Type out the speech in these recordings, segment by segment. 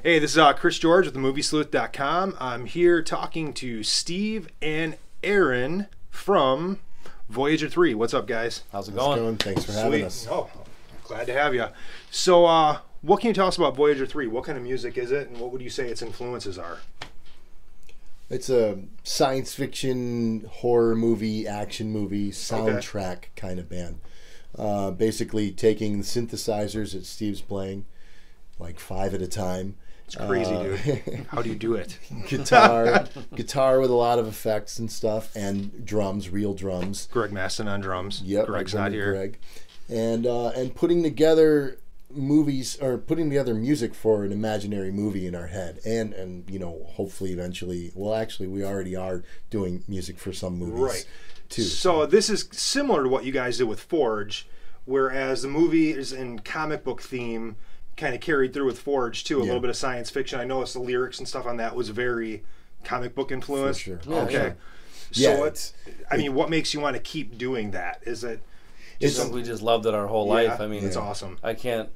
Hey, this is Chris George with themoviesleuth.com. I'm here talking to Steve and Aaron from Voyag3r. What's up, guys? How's it going? Thanks for having us. Oh, glad to have you. So, what can you tell us about Voyag3r? What kind of music is it, and what would you say its influences are? It's a science fiction, horror movie, action movie, soundtrack kind of band. Basically taking the synthesizers that Steve's playing, like 5 at a time. It's crazy, dude. How do you do it? Guitar with a lot of effects and stuff, and drums, real drums. Greg Maston on drums. Yep, Greg's not here. Greg. And putting together movies, or putting together music for an imaginary movie in our head, and you know, hopefully eventually, well, actually we already are doing music for some movies, right, too. So this is similar to what you guys did with Forge, whereas the movie is in comic book theme, kind of carried through with Forge too. A little bit of science fiction. I noticed the lyrics and stuff on that was very comic book influenced. For sure. Yeah, okay. Sure. So I mean, what makes you want to keep doing that? Is it? We just loved it our whole life. I mean, it's awesome. I can't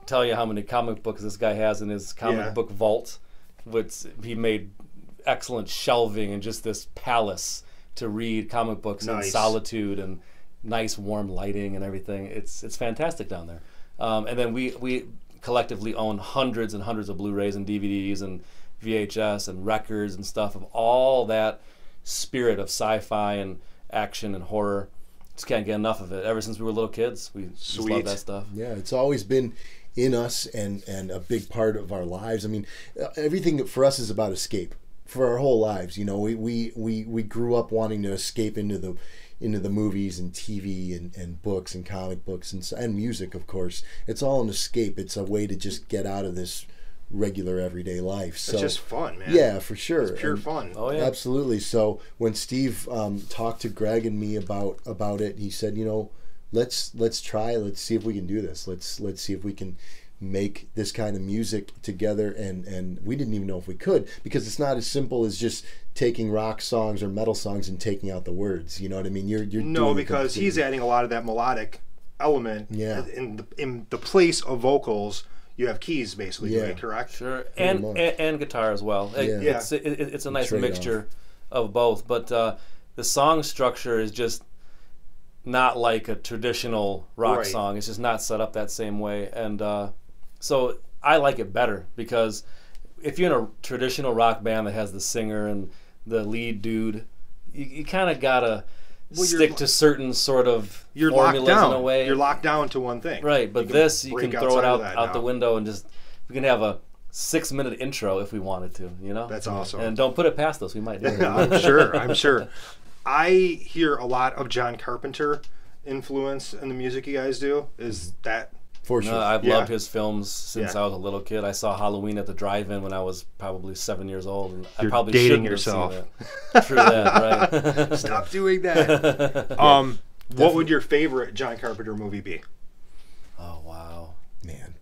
tell you how many comic books this guy has in his comic book vault. Which he made excellent shelving and just this palace to read comic books in solitude and nice warm lighting and everything. It's fantastic down there. And then we collectively own hundreds and hundreds of Blu-rays and DVDs and VHS and records and stuff of all that spirit of sci-fi and action and horror. Just can't get enough of it. Ever since we were little kids, we just love that stuff. Yeah, it's always been in us and a big part of our lives. I mean, everything for us is about escape for our whole lives. You know, we grew up wanting to escape into the movies and TV and books and comic books and music, of course. It's all an escape. It's a way to just get out of this regular everyday life. So it's just fun, man. Yeah, for sure. It's pure fun. Oh yeah, absolutely. So when Steve talked to Greg and me about it, he said, you know, let's try. Let's see if we can do this. Let's see if we can make this kind of music together. And we didn't even know if we could, because it's not as simple as just taking rock songs or metal songs and taking out the words. You know what I mean? You're no, because he's adding a lot of that melodic element. Yeah. In the place of vocals, you have keys basically. Yeah. Correct. Sure, and guitar as well. Yeah. It's a nice mixture of both. But the song structure is just not like a traditional rock song. It's just not set up that same way. And so I like it better, because if you're in a traditional rock band that has the singer and the lead dude, you kind of gotta stick to certain sort of formulas in a way. You're locked down to one thing. Right, but you can throw it out the window and just, we can have a 6-minute intro if we wanted to, you know? That's awesome. And don't put it past us, we might do it. I'm sure. I hear a lot of John Carpenter influence in the music you guys do. Is that... For sure. I've loved his films since I was a little kid. I saw Halloween at the drive-in when I was probably 7 years old. And You're I probably dating shouldn't yourself. have seen it. True that, right? Stop doing that. What would your favorite John Carpenter movie be? Oh, wow. Man,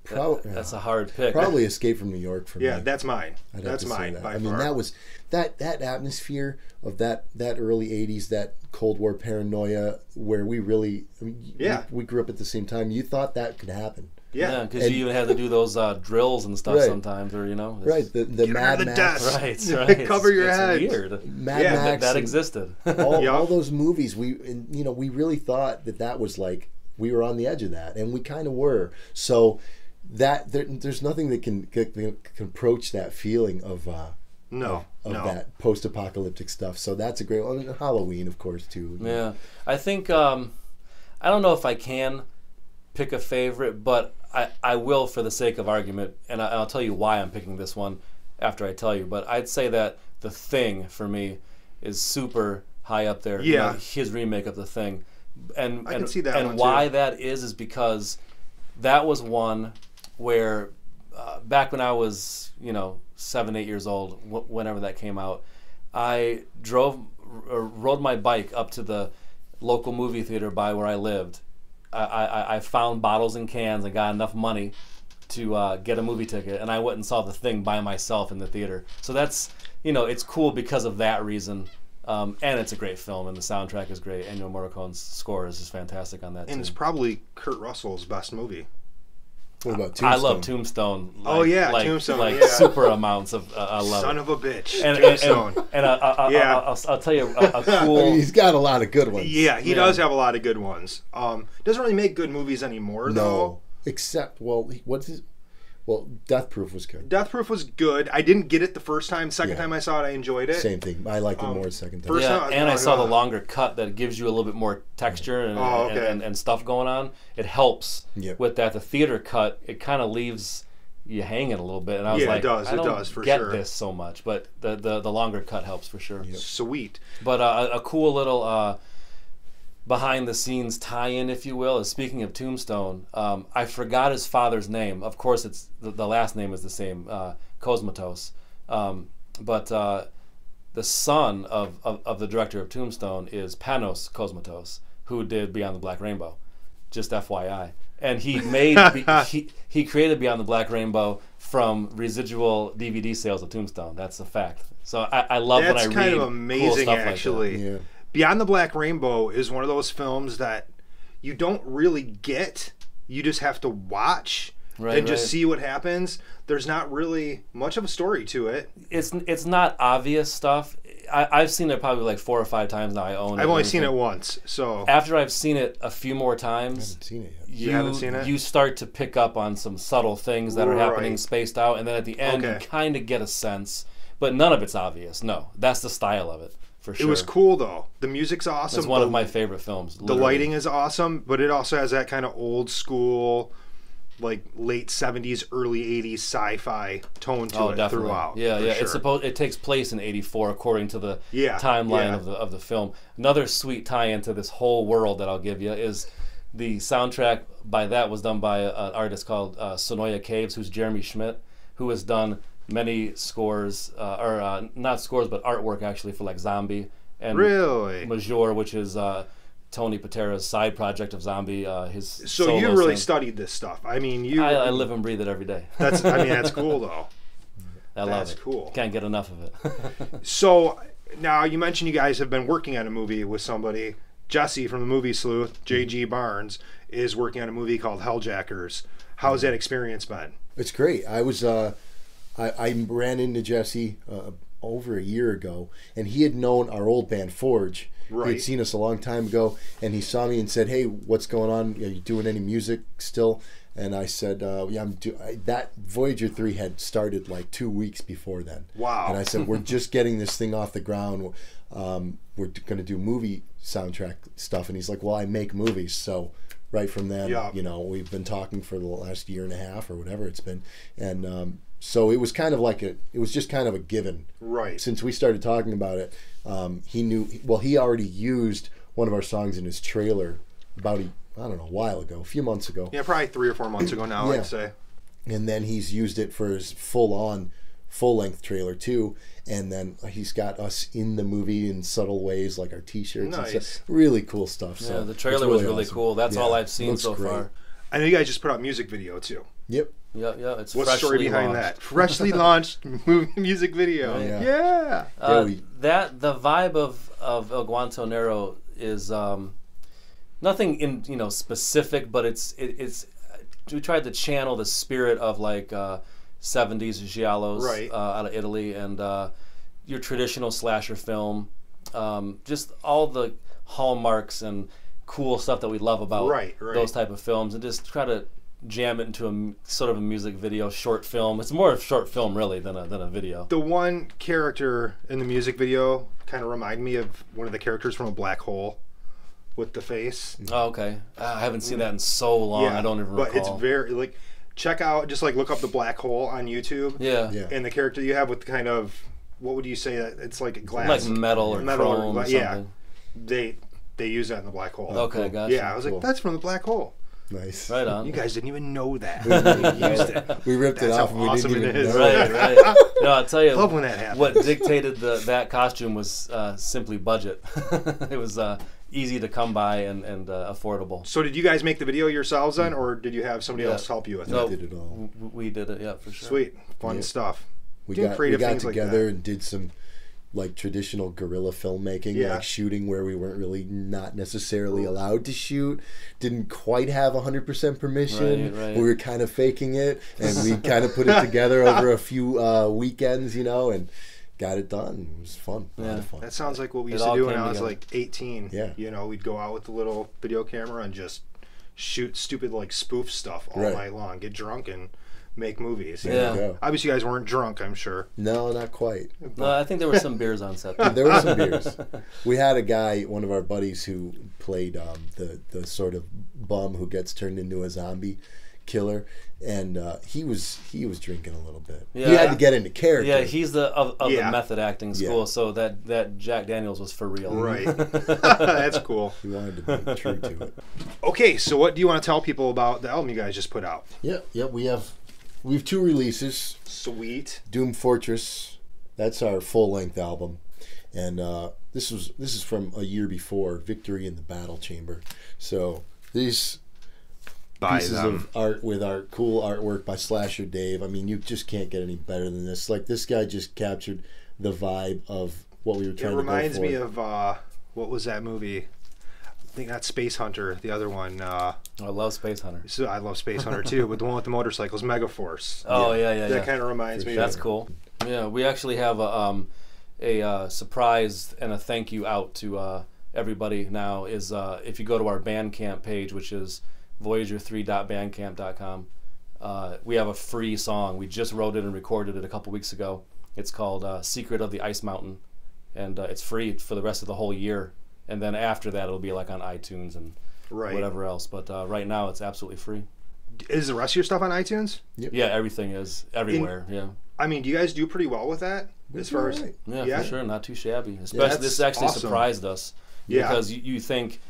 that's a hard pick. Probably Escape from New York for me. Yeah, that's mine. I'd That's have to say mine. that. By I mean, far. that was that atmosphere of that early '80s, that Cold War paranoia, where we really, I mean, we grew up at the same time. You thought that could happen. Yeah, because you even had to do those drills and stuff sometimes, or the Mad Max, right. Cover your head. Weird. Mad Max that existed. all those movies, we really thought that was like, we were on the edge of that, and we kind of were. So that there's nothing that can approach that feeling of that post-apocalyptic stuff. So that's a great one. And Halloween, of course, too. Yeah, I think I don't know if I can pick a favorite, but I will for the sake of argument, and I'll tell you why I'm picking this one after I tell you. But I'd say that The Thing for me is super high up there. Yeah, his remake of The Thing. And I can see that. And why that is because that was one where back when I was 7, 8 years old, whenever that came out, I rode my bike up to the local movie theater by where I lived. I found bottles and cans and got enough money to get a movie ticket, and I went and saw The Thing by myself in the theater. So that's it's cool because of that reason. And it's a great film, and the soundtrack is great. Ennio Morricone's score is just fantastic on that. And it's probably Kurt Russell's best movie. What about Tombstone? I love Tombstone. Oh yeah, Tombstone. Like yeah. super amounts of. I love Son it. of a bitch. And Tombstone. I'll tell you a cool. I mean, he's got a lot of good ones. Yeah, he does have a lot of good ones. Doesn't really make good movies anymore though. No, except Death Proof was good. Death Proof was good. I didn't get it the first time. Second time I saw it, I enjoyed it. Same thing. I liked it more the second time. I saw the longer cut that gives you a little bit more texture and stuff going on. It helps with that. The theater cut, it kind of leaves you hanging a little bit. And I was like, I don't get this so much. But the longer cut helps for sure. Yep. Sweet. But a cool little behind the scenes tie-in, if you will, is speaking of Tombstone. I forgot his father's name. Of course, it's the last name is the same, Cosmatos. But the son of the director of Tombstone is Panos Cosmatos, who did Beyond the Black Rainbow. Just FYI. And he made he created Beyond the Black Rainbow from residual DVD sales of Tombstone. That's a fact. So I love when I read kind of amazing, cool stuff actually. like that. Yeah. Beyond the Black Rainbow is one of those films that you don't really get. You just have to watch and just see what happens. There's not really much of a story to it. It's not obvious stuff. I've seen it probably like 4 or 5 times now. I've only seen it once. So after I've seen it a few more times, I haven't seen it yet. You haven't seen it? You start to pick up on some subtle things that are happening spaced out, and then at the end you kind of get a sense, but none of it's obvious. No, that's the style of it. For sure. It was cool though. The music's awesome. It's one of my favorite films. Literally. The lighting is awesome, but it also has that kind of old school, like late 70s, early 80s sci-fi tone to it throughout. Yeah, yeah. Sure. It takes place in '84 according to the timeline of the film. Another sweet tie-in to this whole world that I'll give you is the soundtrack by that was done by an artist called Sonoya Caves, who's Jeremy Schmidt, who has done many scores, not scores, but artwork actually for like Zombie and Major, which is Tony Patera's side project of Zombie. So you really studied this stuff. I mean, I live and breathe it every day. That's cool though. I love it. That's cool. Can't get enough of it. So now you mentioned you guys have been working on a movie with somebody. Jesse from the movie Sleuth, J.G. Barnes, is working on a movie called Helljackers. How's that experience been? It's great. I ran into Jesse over a year ago, and he had known our old band Forge. Right. He had seen us a long time ago, and he saw me and said, "Hey, what's going on? Are you doing any music still?" And I said, "Yeah, I'm that Voyag3r had started like 2 weeks before then." Wow. And I said, "We're just getting this thing off the ground. We're going to do movie soundtrack stuff." And he's like, "Well, I make movies." So right from then, we've been talking for the last year and a half or whatever it's been, and so it was kind of like it was just kind of a given. Right. Since we started talking about it, he knew. Well, he already used one of our songs in his trailer about a while ago, a few months ago. Yeah, probably 3 or 4 months ago now, I'd say. And then he's used it for his full-length trailer too. And then he's got us in the movie in subtle ways, like our T-shirts and stuff. Really cool stuff. Yeah, so the trailer was really awesome. Cool. That's all I've seen so far. I know you guys just put out a music video too. Yep. Yeah. It's what's the story behind that? Freshly launched music video. Yeah. The vibe of El Guantanero is nothing in specific, but it's we tried to channel the spirit of like 70s giallos out of Italy and your traditional slasher film, just all the hallmarks and cool stuff that we love about those type of films, and just try to jam it into a sort of a music video, short film. It's more of a short film really than a video. The one character in the music video kind of reminded me of one of the characters from A Black Hole with the face. Oh, okay. I haven't seen that in so long. I don't even recall. But it's very like, check out, just like look up The Black Hole on YouTube. Yeah. And the character you have with kind of, what would you say? It's like glass, like metal or chrome or something. Yeah. They use that in The Black Hole. Okay, gotcha. Yeah, I was like, that's from The Black Hole. Nice. Right on. You guys didn't even know that. We used it. We ripped it off and we didn't even know. Right. No, I'll tell you. Love when that happens. What dictated that costume was simply budget. It was easy to come by and affordable. So did you guys make the video yourselves then, or did you have somebody else help you with it? We did it all. We did it, yeah, for sure. Sweet. Fun stuff. We got together and did some like traditional guerrilla filmmaking, like shooting where we weren't really not necessarily allowed to shoot, didn't quite have 100% permission. Right. We were kind of faking it, and we kind of put it together over a few weekends, and got it done. It was fun. A lot of fun. That sounds like what we used to do when I was like 18. Yeah. We'd go out with the little video camera and just shoot stupid like spoof stuff all night long, get drunk and make movies. Obviously, you guys weren't drunk, I'm sure. No, not quite. No, I think there were some beers on set. There were some beers. We had a guy, one of our buddies, who played the sort of bum who gets turned into a zombie killer, and he was drinking a little bit. He had to get into character. Yeah, he's of the method acting school, so that Jack Daniels was for real. Right. That's cool. He wanted to be true to it. Okay, so what do you want to tell people about the album you guys just put out? Yeah, we have 2 releases. Sweet. Doom Fortress, that's our full-length album, and this is from a year before, Victory in the Battle Chamber. So these pieces of art with our cool artwork by Slasher Dave. I mean, you just can't get any better than this. Like, this guy just captured the vibe of what we were trying to go for. It reminds me of what was that movie? I think not Space Hunter, the other one. I love Space Hunter. So I love Space Hunter too, but the one with the motorcycles, Megaforce. Oh yeah. That kind of reminds me. That's cool. Yeah, we actually have a surprise and a thank you out to everybody now. Is if you go to our Bandcamp page, which is Voyag3r.bandcamp.com, we have a free song. We just wrote it and recorded it a couple weeks ago. It's called "Secret of the Ice Mountain," and it's free for the rest of the whole year. And then after that, it'll be like on iTunes and whatever else. But right now, it's absolutely free. Is the rest of your stuff on iTunes? Yep. Yeah, everything is everywhere. I mean, do you guys do pretty well with that? As far as for sure, not too shabby. Especially this actually surprised us because you think,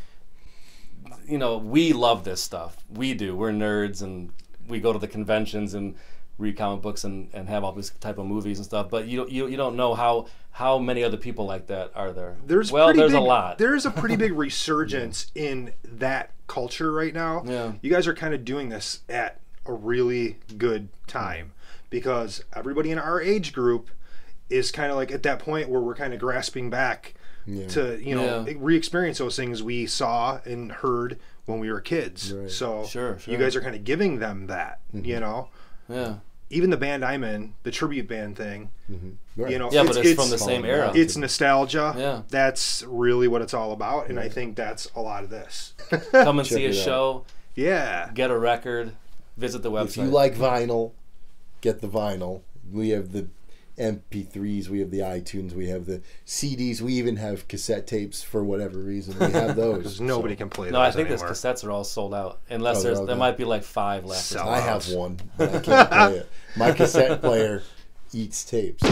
we love this stuff. We do. We're nerds and we go to the conventions and read comic books and have all this type of movies and stuff. But you don't know how many other people like that are there. There's a lot. There's a pretty big resurgence in that culture right now. Yeah. You guys are kind of doing this at a really good time because everybody in our age group is kind of like at that point where we're kind of grasping back to re-experience those things we saw and heard when we were kids. Right. So sure. You guys are kind of giving them that, Yeah. Even the band I'm in, the tribute band thing, Right. But it's from the same era. It's nostalgia. Yeah. That's really what it's all about, and I think that's a lot of this. Come and see a show. Yeah. Get a record. Visit the website. If you like vinyl, get the vinyl. We have the MP3s, we have the iTunes, we have the CDs, we even have cassette tapes for whatever reason. We have those. Because nobody can play those I think anymore. those cassettes are all sold out. Unless there might be like 5 left. Sell I out. have one, but I can't play it. My cassette player eats tapes.